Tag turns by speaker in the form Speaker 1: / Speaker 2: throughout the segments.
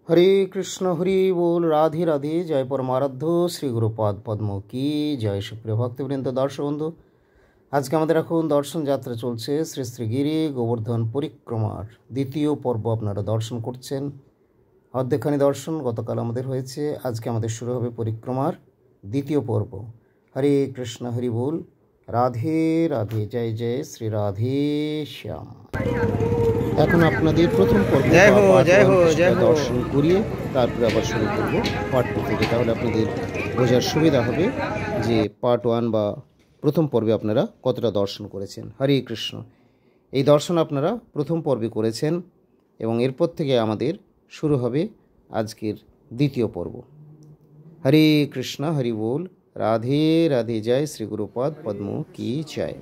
Speaker 1: हरे कृष्ण हरि बोल। राधे राधे। जय परमाराध्य श्री गुरुपाद पद्म की जय। सुप्रिय भक्तबृंद, दर्शक बंधु, आज के आमादेर एखन दर्शन यात्रा चलছে श्री श्री गिरि गोवर्धन परिक्रमार द्वितीय पर्व आपनारा दर्शन करছেন। অর্ধেকখানি দর্শন গতকাল আমাদের হয়েছে, আজকে আমাদের শুরু হবে পরিক্রমার দ্বিতীয় পর্ব। হরে কৃষ্ণ হরি বল। রাধে রাধে। জয় জয় শ্রী রাধে শ্যাম। এখন আপনাদের প্রথম পর্ব দর্শন করিয়ে তারপরে আবার শুরু করব পার্ট 2 থেকে, তাহলে আপনাদের বোঝার সুবিধা হবে যে পার্ট 1 বা প্রথম পর্বে আপনারা কতটা দর্শন করেছেন। হরে কৃষ্ণ। এই দর্শন আপনারা প্রথম পর্বে করেছেন এবং এরপর থেকে আমাদের শুরু হবে আজকের দ্বিতীয় পর্ব। হরে কৃষ্ণ হরি বল। রাধে রাধে। জয় শ্রী গুরুপাদ পদ্ম কি জয়।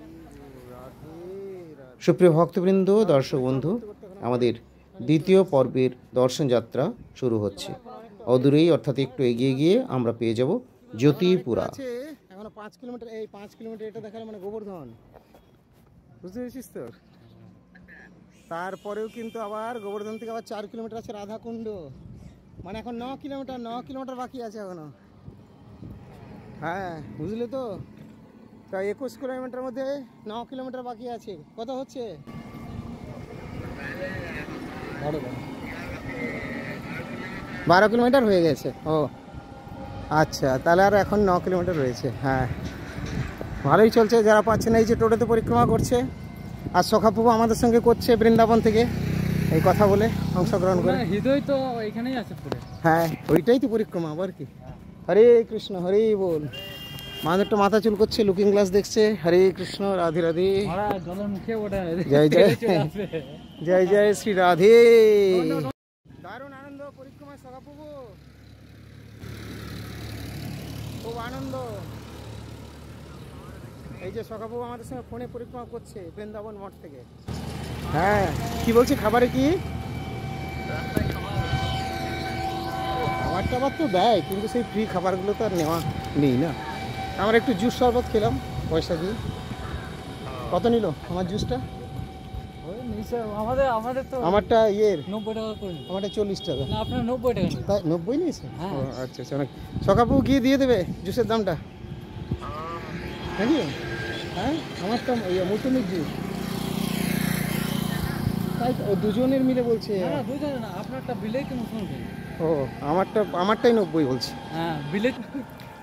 Speaker 1: সুপ্রিয় ভক্তবৃন্দ, দর্শক বন্ধু, আমাদের দ্বিতীয় পর্বের দর্শন যাত্রা শুরু হচ্ছে। অদূরেই অর্থাৎ একটু এগিয়ে গিয়ে আমরা পেয়ে যাব জ্যোতিপুরা।
Speaker 2: এখনো 5 কিলোমিটার, এই 5 কিলোমিটার এটা দেখালে মানে গোবর্ধন, বুঝতে পেরেছিস তো? তারপরেও কিন্তু আবার গোবর্ধন থেকে আবার 4 কিলোমিটার আছে রাধাকুণ্ড, মানে এখন 9 কিলোমিটার বাকি আছে এখনো। হ্যাঁ, বুঝলে তো? তা 21 কিলোমিটার মধ্যে 9 কিলোমিটার বাকি আছে। কত হচ্ছে? 12 কিলোমিটার হয়ে গেছে। ও আচ্ছা, তাহলে আর এখন 9 কিলোমিটার রয়েছে। হ্যাঁ, ভালোই চলছে। যারা পাচ্ছে না, এই যে টোটোতে পরিক্রমা করছে, আর সখাপুবু আমাদের সঙ্গে করছে বৃন্দাবন থেকে, এই কথা বলে অংশগ্রহণ করে।
Speaker 3: হৃদয় তো এখানেই আছে পুরো।
Speaker 2: হ্যাঁ, ওইটাই তো পরিক্রমা আবার কি। হরে কৃষ্ণ হরে বল। মাঝে মাথা চুল করছে, লুকিং গ্লাস দেখছে। হরে কৃষ্ণ রাধে রাধে। জয় জয় জয় জয় শ্রী রাধে। দারুণ আনন্দ পরিক্রমা সখাপুবু, খুব আনন্দ। এই যে সখাপুবু আমাদের সঙ্গে ফোনে পরিক্রমা করছে বৃন্দাবন মঠ থেকে। হ্যাঁ, কি বলছি? খাবারে কি? খাবার টাবার তো দেয়, কিন্তু সেই ফ্রি খাবারগুলো তো আর নেওয়া নেই না। আমরা একটু জুস শরবত খেলাম পয়সা দিয়ে। কত নিল আমার জুসটা? আমারটা ইয়ের
Speaker 3: 90 টাকা করে।
Speaker 2: আমারটা 40 টাকা।
Speaker 3: না, আপনার 90 টাকা।
Speaker 2: তাই 90 নিয়েছে? আচ্ছা আচ্ছা। অনেক। সকাপু গিয়ে দিয়ে দেবে জুসের দামটা নাকি? হ্যাঁ, আমারটা মৌসুমির জুস। তাই দুজনের মিলে বলছে।
Speaker 3: না, দুজনের না, আপনারটা বিলেট মৌসুমি।
Speaker 2: ও, আমারটাই 90 বলছে।
Speaker 3: হ্যাঁ, বিলেট।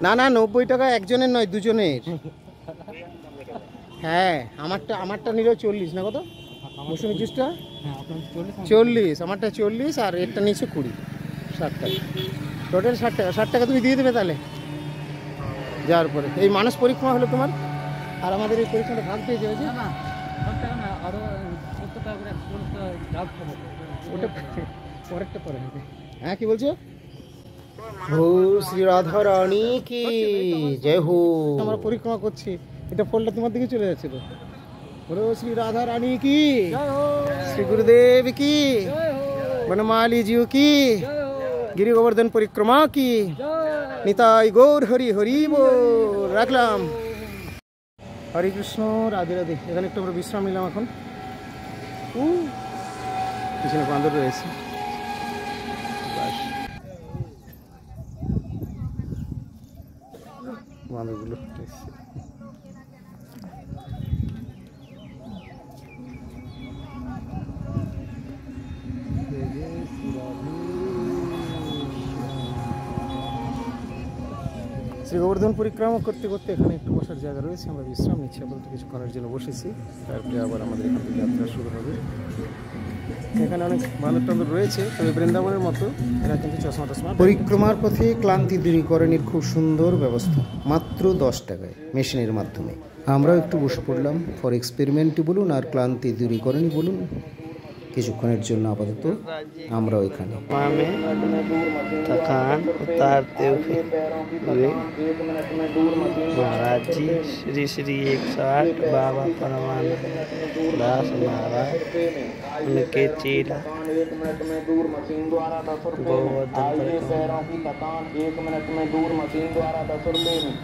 Speaker 2: না না, 90 টাকা একজনের নয়, দুজনের। হ্যাঁ, আমারটা নিল 40 না? কত মৌসুমি জুসটা? 40। আমারটা 40 আর এরটা নিচে 20। 60 টাকা টোটাল। 60 টাকা। 60 টাকা তুমি দিয়ে দেবে তাহলে যাওয়ার পরে। এই মানস পরিক্রমা হলো তোমার, আর আমাদের এই পরিক্রমাটা ভাগ পেয়ে যাবে।
Speaker 3: না, 60 টাকা না, আরো 70 টাকা করে ডাব খাবো।
Speaker 2: ওটা পরেরটা পরে হবে। হ্যাঁ, কি বলছো? ও শ্রী রাধা রানী কি জয় হো। আমরা পরিক্রমা করছি, এটা ফলটা তোমার দিকে চলে যাচ্ছে তো। বলো শ্রী রাধা রানী কি জয় হো, শ্রী গুরুদেব কি জয় হো, বনমালী জিউ কি জয় হো, গিরি গোবর্ধন পরিক্রমা কি জয়, নিতাই গৌর হরি হরি বল। রাখলাম। হরে কৃষ্ণ রাধে রাধে। এখানে একটু আমরা বিশ্রাম নিলাম। এখন পিছনে বান্দর রয়েছে। বান্দরগুলো শ্রী গোবর্ধন পরিক্রমা করতে করতে এখানে একটু বসার জায়গা রয়েছে, আমরা বিশ্রাম নিচ্ছি। আপাতত কিছু করার জন্য বসেছি, তারপরে আবার আমাদের এখান থেকে যাত্রা শুরু হবে। এখানে অনেক বান্দর টান্দর রয়েছে, তবে বৃন্দাবনের মতো এরা কিন্তু চশমা টশমা। পরিক্রমার পথে ক্লান্তি দূরীকরণের খুব সুন্দর ব্যবস্থা, মাত্র 10 টাকায় মেশিনের মাধ্যমে। আমরাও একটু বসে পড়লাম ফর এক্সপেরিমেন্টই বলুন আর ক্লান্তি দূরীকরণই বলুন, কিছুক্ষণের জন্য আপাতত আমরাও এখানে।
Speaker 4: थकान उतारते हुए महाराज जी श्री श्री 108 बाबा परमानंद दास महाराज उनके चेला गोवर्धन
Speaker 5: पैरों की थकान 1 मिनट में दूर मशीन द्वारा 10 रुपए में।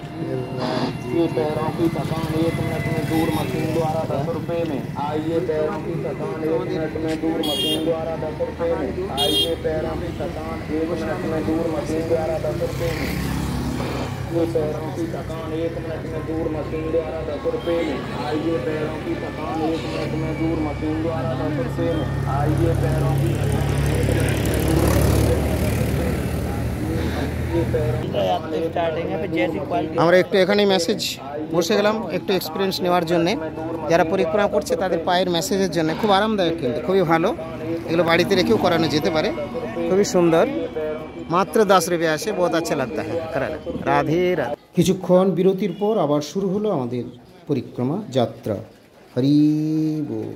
Speaker 5: ये पैरों की थकान 1 मिनट में दूर मशीन द्वारा 10 रुपए में। आइए पैरों की थकान 1 मिनट में दूर मशीन द्वारा 10 रुपए में। आइए पैरों की थकान 1 मिनट में दूर मशीन द्वारा 10 रुपए में। ये पैरों की थकान 1 मिनट में दूर मशीन द्वारा 10 रुपए में। आइए पैरों की थकान 1 मिनट में दूर मशीन द्वारा 10 रुपए में। आइए पैरों की थकान 1 मिनट में दूर
Speaker 4: स्टार्टिंग है, फिर जैसी क्वालिटी
Speaker 1: আমরা একটু এখানেই মেসেজ বসে গেলাম একটু এক্সপিরিয়েন্স নেওয়ার জন্য। যারা পরিক্রমা করছে তাদের পায়ের মেসেজের জন্য খুব আরামদায়ক, কিন্তু খুবই ভালো। এগুলো বাড়িতে রেখেও করানো যেতে পারে, খুবই সুন্দর। মাত্র 10 রুপে আসে, বহুত আচ্ছা লাগতা হ্যাঁ। রাধে রাধে। কিছুক্ষণ বিরতির পর আবার শুরু হলো আমাদের পরিক্রমা যাত্রা। হরি বল।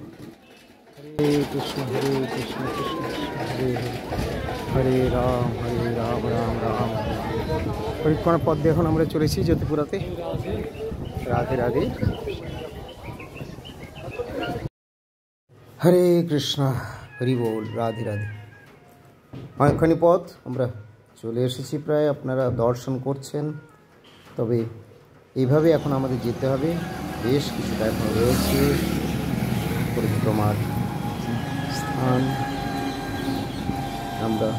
Speaker 1: হরে কৃষ্ণ কৃষ্ণ কৃষ্ণ হরে হরে, হরে রাম রাম রাম। পরিক্রমার পথ দিয়ে এখন আমরা চলেছি জ্যোতিপুরাতে। রাধে রাধে। হরে কৃষ্ণ হরি বল, রাধে রাধে। অনেকখানি পথ আমরা চলে এসেছি প্রায়, আপনারা দর্শন করছেন। তবে এইভাবে এখন আমাদের যেতে হবে, বেশ কিছুটা এখন রয়েছে পরিক্রমার স্থান। আমরা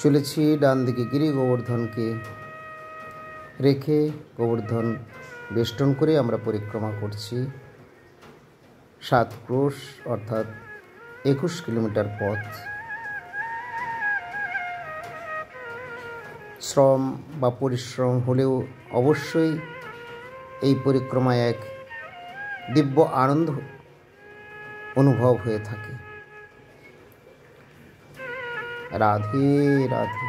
Speaker 1: চলেছি ডান দিকে গিরি গোবর্ধনকে রেখে, গোবর্ধন বেষ্টন করে আমরা পরিক্রমা করছি 7 ক্রোশ অর্থাৎ 21 কিলোমিটার পথ। শ্রম বা পরিশ্রম হলেও অবশ্যই এই পরিক্রমায় এক দিব্য আনন্দ অনুভব হয়ে থাকে। রাধে রাধে।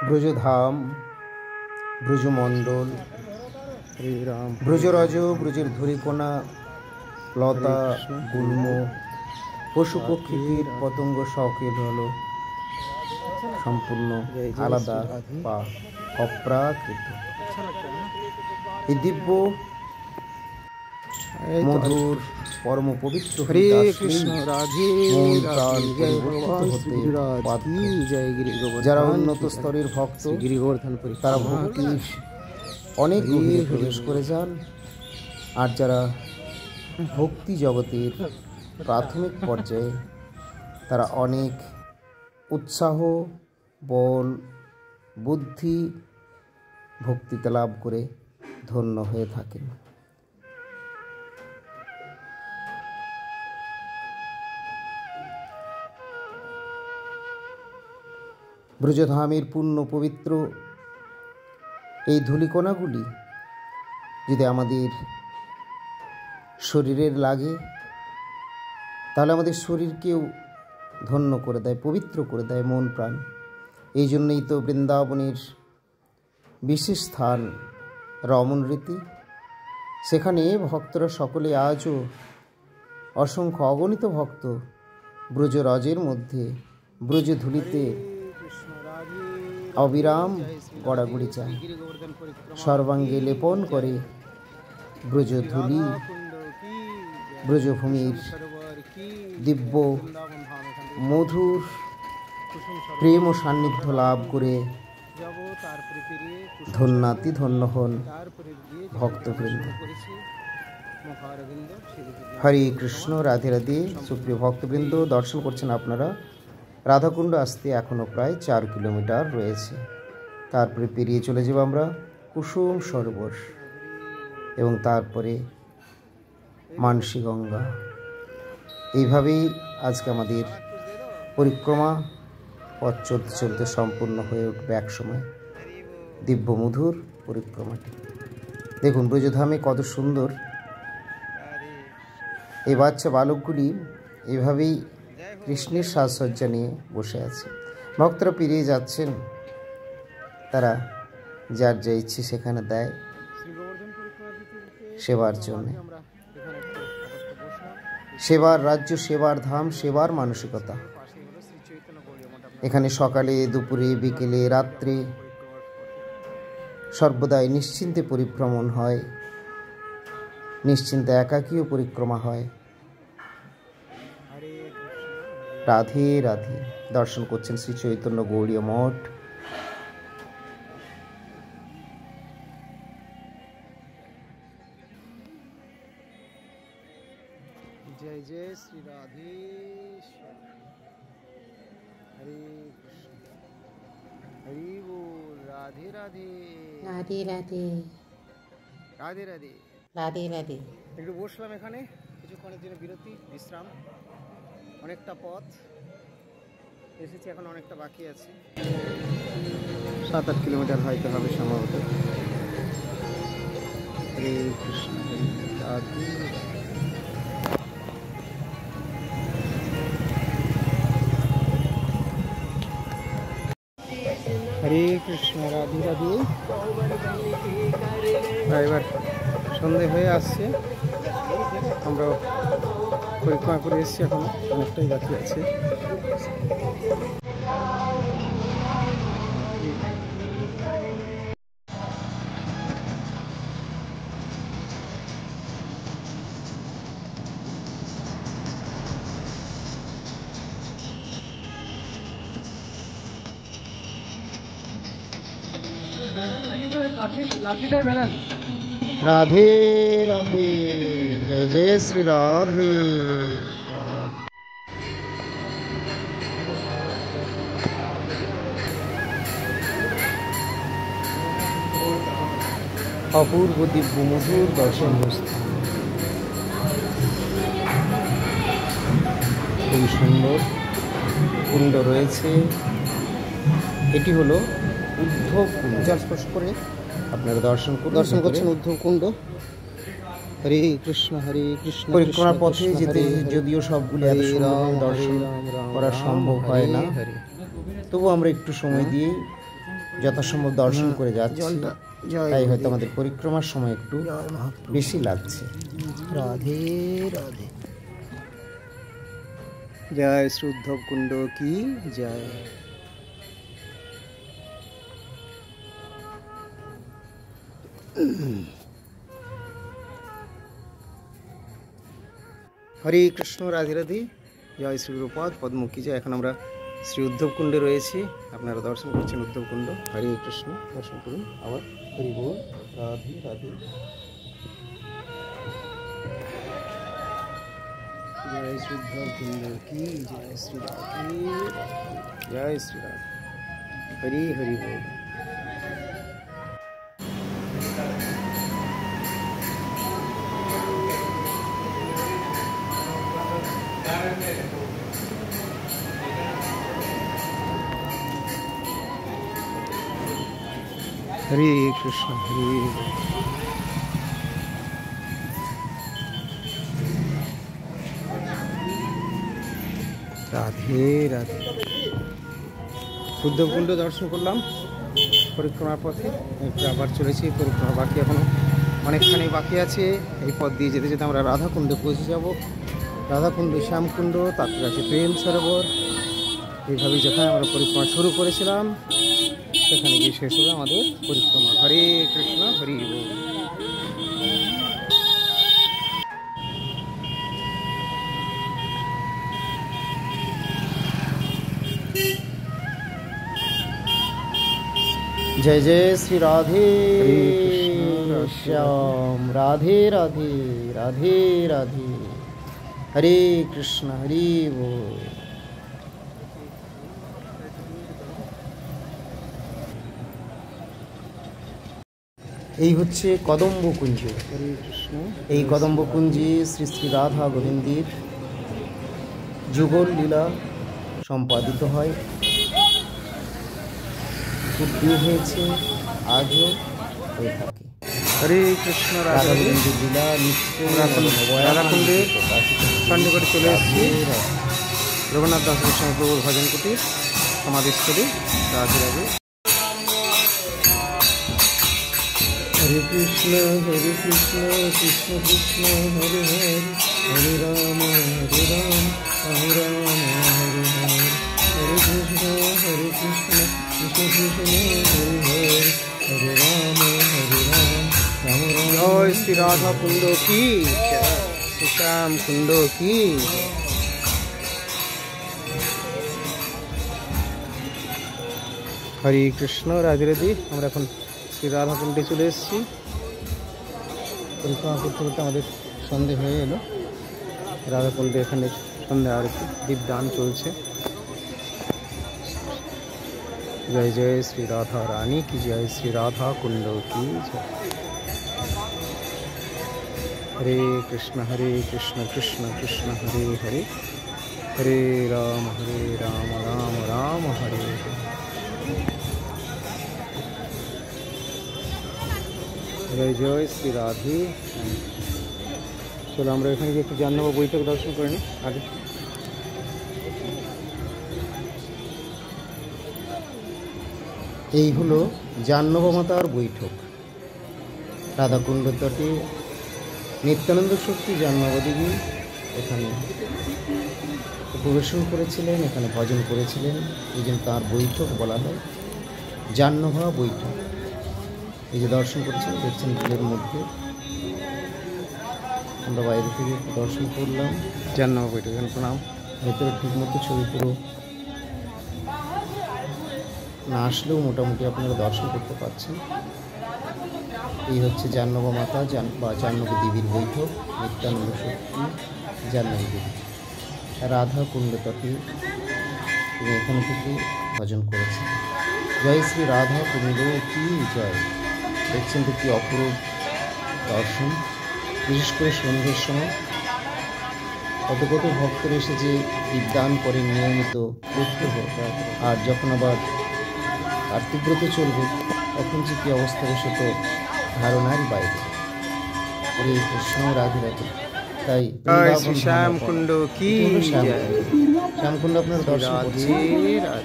Speaker 1: ব্রজধাম, ব্রজমণ্ডল, ব্রজরজ, ব্রজের ধূলিকণা, লতা গুল্ম, পশু পক্ষী কীট পতঙ্গ সকেল হলো সম্পূর্ণ আলাদা বা অপ্রাকৃত। এই দিব্য মধুর পরম পবিত্র হরে কৃষ্ণ রাধে রাধে। যারা উন্নত স্তরের ভক্ত তারা ভক্তি অনেক গভীরে প্রবেশ করে যান, আর যারা ভক্তি জগতের প্রাথমিক পর্যায়ে তারা অনেক উৎসাহ, বল, বুদ্ধি, ভক্তিতে লাভ করে ধন্য হয়ে থাকেন। ব্রজধামের পূর্ণ পবিত্র এই ধূলিকণাগুলি যদি আমাদের শরীরের লাগে তাহলে আমাদের শরীরকেও ধন্য করে দেয়, পবিত্র করে দেয় মন প্রাণ। এই জন্যই তো বৃন্দাবনের বিশেষ স্থান রমণ রীতি। সেখানে ভক্তরা সকলে আজও অসংখ্য অগণিত ভক্ত ব্রজরজের মধ্যে ব্রজধূলিতে অবিরাম গড়াগড়ি চায়, সর্বাঙ্গে লেপন করে ব্রজধূলি। ব্রজভূমির দিব্য মধুর প্রেম ও সান্নিধ্য লাভ করে ধন্যাতি ধন্য হন ভক্তবৃন্দ। হরে কৃষ্ণ রাধে রাধে। সুপ্রিয় ভক্তবৃন্দ, দর্শন করছেন আপনারা। রাধাকুণ্ড আসতে এখনও প্রায় 4 কিলোমিটার রয়েছে। তারপরে পেরিয়ে চলে যাব আমরা কুসুম সরোবর এবং তারপরে মানসী গঙ্গা। এইভাবেই আজকে আমাদের পরিক্রমা পথ চলতে চলতে সম্পূর্ণ হয়ে উঠবে একসময় দিব্য মধুর পরিক্রমাটি। দেখুন ব্রজধামে কত সুন্দর এই বাচ্চা বালকগুলি এভাবেই কৃষ্ণের সাজসজ্জা নিয়ে বসে আছে। ভক্তরা পেরিয়ে যাচ্ছেন তারা যার যা ইচ্ছে সেখানে দেয়
Speaker 2: শ্রী গোবর্ধন পরিক্রমা দিতে দিতে
Speaker 1: সেবার জন্য।
Speaker 2: আমরা এখানে একটু আপাতত বসলাম।
Speaker 1: সেবার রাজ্য, সেবার ধাম, সেবার মানসিকতা।
Speaker 2: পাশেই হলো শ্রী চৈতন্য গৌড়ীয় মঠ।
Speaker 1: এখানে সকালে, দুপুরে, বিকেলে, রাত্রে সর্বদাই নিশ্চিন্তে পরিভ্রমণ হয়, নিশ্চিন্তে একাকীয় পরিক্রমা হয়। রাধে রাধে। দর্শন করছেন শ্রী চৈতন্য গৌড়ীয় মঠ।
Speaker 2: জয় জয় শ্রী রাধেশ্বর। হরে কৃষ্ণ, হরি বল। রাধে রাধে,
Speaker 6: রাধে রাধে,
Speaker 2: রাধে রাধে।
Speaker 6: রাধে রাধে।
Speaker 2: একটু বসলাম এখানে, কিছুক্ষণের জন্য বিরতি, বিশ্রাম। অনেকটা পথ এসেছি, এখন অনেকটা বাকি আছে। 7-8 কিলোমিটার হয়তো হবে সম্ভবত। হরে কৃষ্ণ, হরে রাধে। হরে কৃষ্ণ, রাধে রাধে। এবার সন্ধে হয়ে আসছে, আমরা পরিক্রমা করে এসেছি, এখনো অনেকটাই বাকি আছে। রাধে রাধে, জয় জয় শ্রী রাধে।
Speaker 1: অপূর্ব দিব্য মধুর দর্শনীয় স্থান, খুবই সুন্দর কুণ্ড রয়েছে। এটি হলো উদ্ধব কুণ্ড।
Speaker 2: জল স্পর্শ করে
Speaker 1: আপনারা দর্শন করুন।
Speaker 2: দর্শন করছেন উদ্ধব কুণ্ড। হরে কৃষ্ণ, হরে কৃষ্ণ।
Speaker 1: পরিক্রমার পথে
Speaker 2: কৃষ্ণ
Speaker 1: যেতে
Speaker 2: হরে হরে।
Speaker 1: যদিও সবগুলো এত
Speaker 2: হরে
Speaker 1: সুন্দর
Speaker 2: রাম,
Speaker 1: দর্শন
Speaker 2: হরে রাম, রাম
Speaker 1: করা
Speaker 2: রাম,
Speaker 1: সম্ভব হয় না,
Speaker 2: হরে হরে।
Speaker 1: তবু আমরা একটু সময় দিয়ে যথাসম্ভব দর্শন করে যাচ্ছি।
Speaker 2: জলটা জয়
Speaker 1: তাই হয়তো আমাদের পরিক্রমার সময় একটু
Speaker 2: জয় মহাপ্রভু।
Speaker 1: বেশি লাগছে।
Speaker 2: রাধে রাধে। জয় শ্রী উদ্ধব কুণ্ড কি জয়। হরে কৃষ্ণ, রাধে রাধে। জয় শ্রী গুরুপদ পদ্মমুখী জয়। এখন আমরা শ্রী উদ্ধব কুণ্ডে রয়েছি, আপনারা দর্শন করছেন উদ্ধব কুণ্ড। হরে কৃষ্ণ, দর্শন করুন আবার। হরি বল। রাধে রাধে। জয় শ্রী উদ্ধব কুণ্ড কি জয়। শ্রী রাধে, জয় শ্রী রাধে। হরি হরি বল। হরে কৃষ্ণ, হরে রাধে রাধে। উদ্ধবকুণ্ড দর্শন করলাম পরিক্রমার পথে, একটু আবার চলেছি। পরিক্রমা বাকি এখনো অনেকখানি বাকি আছে। এই পথ দিয়ে যেতে যেতে আমরা রাধাকুণ্ডে পৌঁছে যাব। রাধাকুণ্ড, শ্যামকুণ্ড, তারপরে আছে প্রেম সরোবর। এইভাবেই যেখানে আমরা পরিক্রমা শুরু করেছিলাম সেখানে গিয়ে শেষ হবে আমাদের পরিক্রমা। হরে কৃষ্ণ, হরি বল।
Speaker 1: जय जय श्री राधे
Speaker 2: कृष्ण,
Speaker 1: श्याम। राधे राधे, राधे राधे। हरे कृष्ण, हरि बोल। এই হচ্ছে কদম্বকুঞ্জ।
Speaker 2: হরে কৃষ্ণ।
Speaker 1: এই কদম্বকুঞ্জে শ্রী শ্রী রাধা গোবিন্দের যুগল লীলা সম্পাদিত হয়, পূর্বেও হয়েছে, আজও হয়ে থাকে।
Speaker 2: হরে কৃষ্ণ,
Speaker 1: রাধা
Speaker 2: রাধে।
Speaker 1: গোবিন্দের লীলা নিশ্চয়
Speaker 2: রাধাকুণ্ডে চণ্ডীগড়ে চলে এসেছি। রঘুনাথ দাস গোস্বামী প্রভুর ভজন কুটির সমাধিস্থলে। রাধে রাধে। হরে কৃষ্ণ কৃষ্ণ কৃষ্ণ হরে হরে হরে রাম রাম রাম হরে হরে হরে কৃষ্ণ কৃষ্ণ হরে হরে হরে রাম রাম রাম। জয় শ্রী রাধা কুণ্ড কি, শ্রী শ্যাম কুণ্ড কি। হরে কৃষ্ণ, রাধে রাধে। আমরা এখন শ্রী রাধা কুণ্ডে চলে এসেছি। পরিক্রমা করতে করতে আমাদের সন্ধে হয়ে এলো। রাধা কুণ্ডে এখানে সন্ধ্যা আরতি, দীপদান চলছে। জয় জয় শ্রী রাধা রানী কি জয়, শ্রী রাধা কুণ্ড কি জয়। হরে কৃষ্ণ কৃষ্ণ কৃষ্ণ হরে হরে হরে রাম রাম রাম হরে হরে। জয় জয় শ্রী রাধে। চলো আমরা এখানে গিয়ে একটু জাহ্নব বৈঠক দর্শন করে নিই আগে। এই হলো জাহ্নব মাতার বৈঠক। রাধাকুণ্ড তটে নিত্যানন্দ শক্তি জাহ্নব দেবী এখানে পরিবেশন করেছিলেন, এখানে ভজন করেছিলেন। এই জন্য তাঁর বৈঠক বলা হয় জাহ্নবা বৈঠক। এই যে দর্শন করছেন, দেখছেন বিলের মধ্যে, আমরা বাইরে থেকে দর্শন করলাম জাহ্নবা বৈঠক। এখানে প্রণাম। ভেতরে ঠিক মতো ছবি পুরো না আসলেও মোটামুটি আপনারা দর্শন করতে পারছেন। এই হচ্ছে জাহ্নবা মাতা বা জাহ্নবী দেবীর বৈঠক, নিত্যানন্দ শক্তি জাহ্নবী দেবী। রাধা কুণ্ড তটে তিনি এখান থেকে ভজন করেছেন। জয় শ্রী রাধা কুণ্ড কি জয়। দেখছেন তো কি অপরূপ দর্শন, বিশেষ করে সন্ধ্যের সময় কত কত ভক্তরা এসে যে দীপদান করে নিয়মিত প্রত্যহ। আর যখন আবার কার্তিক ব্রত চলবে তখন যে কী অবস্থা সে তো ধারণারই বাইরে। হরে কৃষ্ণ রাধে রাধে। তাই শ্যামকুণ্ড কি শ্যামকুণ্ড আপনার দর্শন করছেন।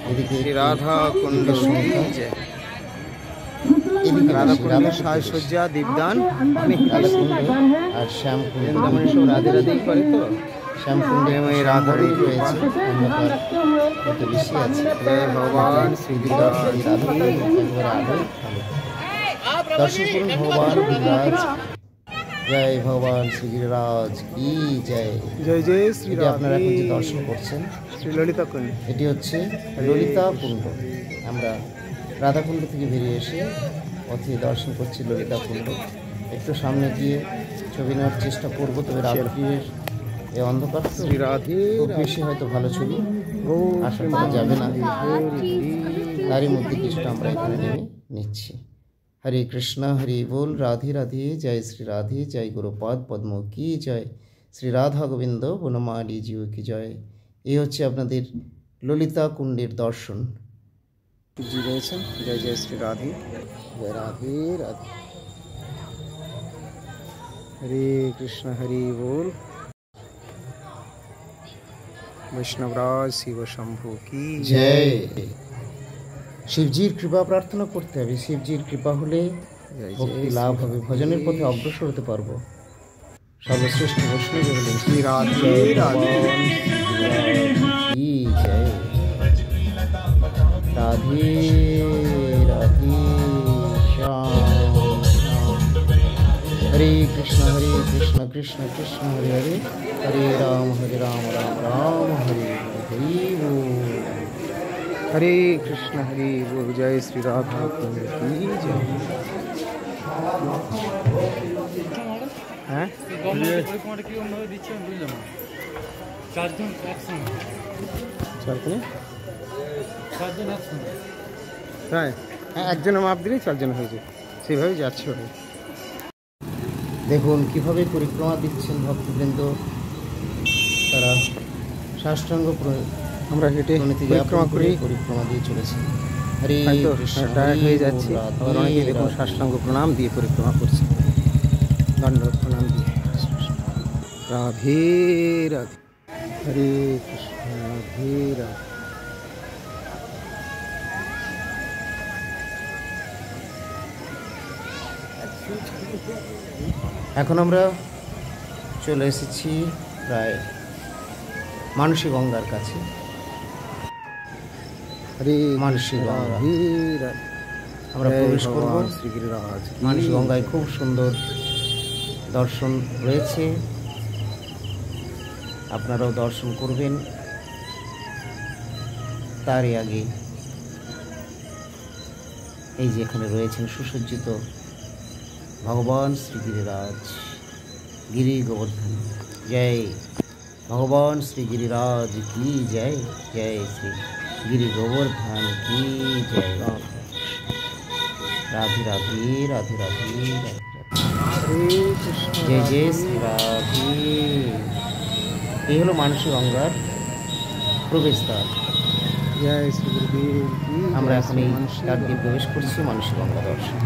Speaker 2: এদিকে রাধা কুণ্ড সংখ্যা, রাধা সাজসজ্জা দীপদান আর শ্যামকুণ্ড মানে সব রাধে রাধেই করে। তো শ্যামকুণ্ডে রাধারই রয়েছে, অন্যতার কত বেশি আছে। ভগবান শ্রী রাধা একবারে আলোয় আলো। দর্শন করুন ভগবান গিরিরাজ। জয় ভগবান শ্রী গিরিরাজ কি জয়। জয় জয় শ্রী। আপনারা এখন যে দর্শন করছেন শ্রী ললিতা কুণ্ড, এটি হচ্ছে ললিতা কুণ্ড। আমরা রাধাকুণ্ড থেকে বেরিয়ে এসে পথে দর্শন করছি ললিতা কুণ্ড। একটু সামনে গিয়ে ছবি নেওয়ার চেষ্টা করবো, তবে রাত্রির এই অন্ধকার খুব বেশি হয়তো ভালো ছবি আশা করা যাবে না। তারই মধ্যে কিছুটা আমরা এখানে নেমে নিচ্ছি। হরে কৃষ্ণ হরি বল, রাধে রাধে। জয় শ্রী রাধে, জয় গুরুপাদ পদ্ম কি জয়, শ্রী রাধা গোবিন্দ বনমালী জিউ কি জয়। এই হচ্ছে আপনাদের ললিতা কুণ্ডের দর্শন। জি রয়েছেন। জয় জয় শ্রী রাধে, জয় রাধে রাধে। হরে কৃষ্ণ হরি বল। বৈষ্ণবরাজ শিব শম্ভু কি জয়। শিবজির কৃপা প্রার্থনা করতে হবে। শিবজির কৃপা হলে ভক্তি লাভ হবে, ভজনের পথে অগ্রসর হতে পারবো। সর্বশ্রেষ্ঠ বৈষ্ণব হলেন শ্রী রাধে রাধে কি জয়। রাধে রাধে শ্যাম। হরে কৃষ্ণ কৃষ্ণ কৃষ্ণ হরে হরে হরে রাম রাম রাম হরে হরি বল। হরে কৃষ্ণ হরে বল। জয় শ্রী রাধা কুণ্ড কি জয়। হ্যাঁ হ্যাঁ, একজনের মাপ দিলেই 4 জন হয়ে যায়, সেইভাবে যাচ্ছে। দেখুন কিভাবে পরিক্রমা দিচ্ছেন ভক্তবৃন্দ। তারা সাষ্টাঙ্গ আমরা হেঁটে পরিক্রমা করি, পরিক্রমা দিয়ে চলেছে। হরে টায়ার্ড হয়ে যাচ্ছে, আবার অনেকেই দেখুন সাষ্টাঙ্গ প্রণাম দিয়ে পরিক্রমা করছে, দণ্ডবত প্রণাম দিয়ে। রাধে রাধে। হরে কৃষ্ণ রাধে রাধে।
Speaker 1: এখন আমরা চলে এসেছি প্রায় মানসী গঙ্গার কাছে।
Speaker 2: হরে
Speaker 1: মানসী গঙ্গা
Speaker 2: বীর
Speaker 1: আমরা প্রবেশ করব।
Speaker 2: ভগবান শ্রী গিরিরাজ
Speaker 1: মানসী গঙ্গায় খুব সুন্দর দর্শন রয়েছে, আপনারাও দর্শন করবেন। তারই আগে এই যে এখানে রয়েছেন সুসজ্জিত ভগবান শ্রী গিরিরাজ, গিরি গোবর্ধন। জয় ভগবান শ্রী গিরিরাজ কি জয়, জয় শ্রী গিরি গোবর্ধন কি জয়। রাধে রাধে রাধে রাধে রাধে
Speaker 2: হরে কৃষ্ণ
Speaker 1: জয় জয় শ্রী রাধে। এই হলো মানসী গঙ্গার প্রবেশদ্বার।
Speaker 2: জয় শ্রী গুরুদেব কি
Speaker 1: আমরা
Speaker 2: জয়
Speaker 1: এখন
Speaker 2: শ্রী
Speaker 1: এই
Speaker 2: মানসী
Speaker 1: দ্বার দিয়ে প্রবেশ করছি মানসী গঙ্গা দর্শন।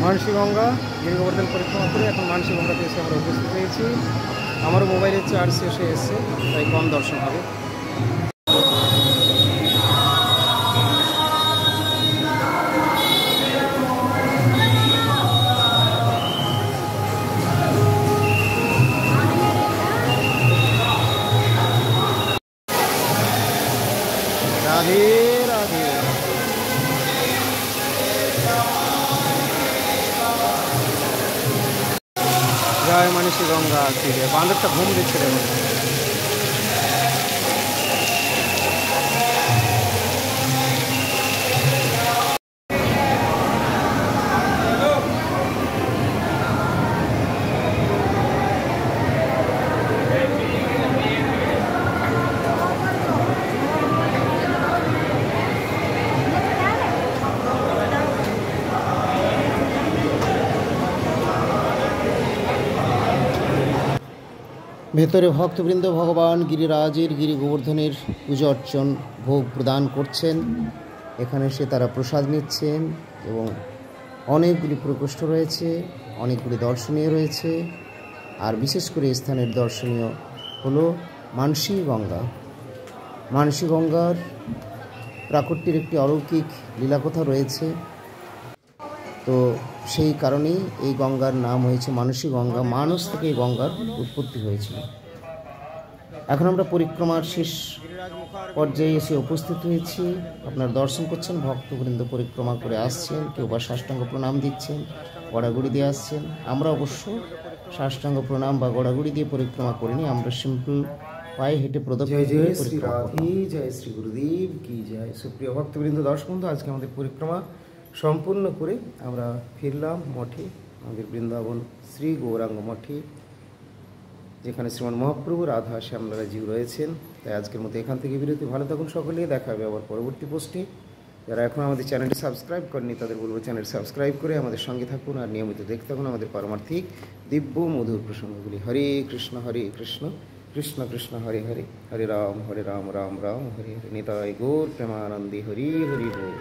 Speaker 2: মানসী গঙ্গা গিরি গোবর্ধন পরিক্রমা করে এখন মানসী গঙ্গাতে এসে আমরা উপস্থিত হয়েছি। আমারও মোবাইলের চার্জ শেষ হয়ে এসছে, তাই কম দর্শন হবে। রাধে রাধে। জয় মানসী গঙ্গা তীরে। বাঁদরটা ঘুম দিচ্ছে রে বন্ধু।
Speaker 1: ভেতরে ভক্তবৃন্দ ভগবান গিরিরাজের গিরি গোবর্ধনের পূজা অর্চন ভোগ প্রদান করছেন। এখানে এসে তারা প্রসাদ নিচ্ছেন এবং অনেকগুলি প্রকোষ্ঠ রয়েছে, অনেকগুলি দর্শনীয় রয়েছে। আর বিশেষ করে স্থানের দর্শনীয় হলো মানসী গঙ্গা। মানসী গঙ্গার প্রাকট্যের একটি অলৌকিক লীলাকথা রয়েছে, তো সেই কারণেই এই গঙ্গার নাম হয়েছে মানসী গঙ্গা। মানস থেকে এই গঙ্গার উৎপত্তি হয়েছিল। এখন আমরা পরিক্রমার শেষ পর্যায়ে এসে উপস্থিত হয়েছি। আপনারা দর্শন করছেন, ভক্তবৃন্দ পরিক্রমা করে আসছেন, কেউ বা সাষ্টাঙ্গ প্রণাম দিচ্ছেন, গড়াগড়ি দিয়ে আসছেন। আমরা অবশ্য সাষ্টাঙ্গ প্রণাম বা গড়াগড়ি দিয়ে পরিক্রমা করিনি, আমরা সিম্পল পায়ে হেঁটে প্রদক্ষিণ করে পরিক্রমা করি। জয় শ্রী গুরুদেব কি জয়। সুপ্রিয় ভক্তবৃন্দ দর্শক বন্ধু, আজকে আমাদের পরিক্রমা সম্পূর্ণ করে আমরা ফিরলাম মঠে, আমাদের বৃন্দাবন শ্রী গৌরাঙ্গ মঠে, যেখানে শ্রীমান মহাপ্রভু রাধা শ্যামলারাজিও রয়েছেন। তাই আজকের মতো এখান থেকে বিরতি। ভালো থাকুন সকলে, দেখা হবে আবার পরবর্তী পোস্টে। যারা এখন আমাদের চ্যানেলটি সাবস্ক্রাইব করেনি তাদের বলবো চ্যানেল সাবস্ক্রাইব করে আমাদের সঙ্গে থাকুন আর নিয়মিত দেখতে থাকুন আমাদের পারমার্থিক দিব্য মধুর প্রসঙ্গগুলি। হরে কৃষ্ণ কৃষ্ণ কৃষ্ণ হরে হরে, হরে রাম রাম রাম হরে হরে। নিতাই গৌর প্রেমানন্দে হরি হরি বল।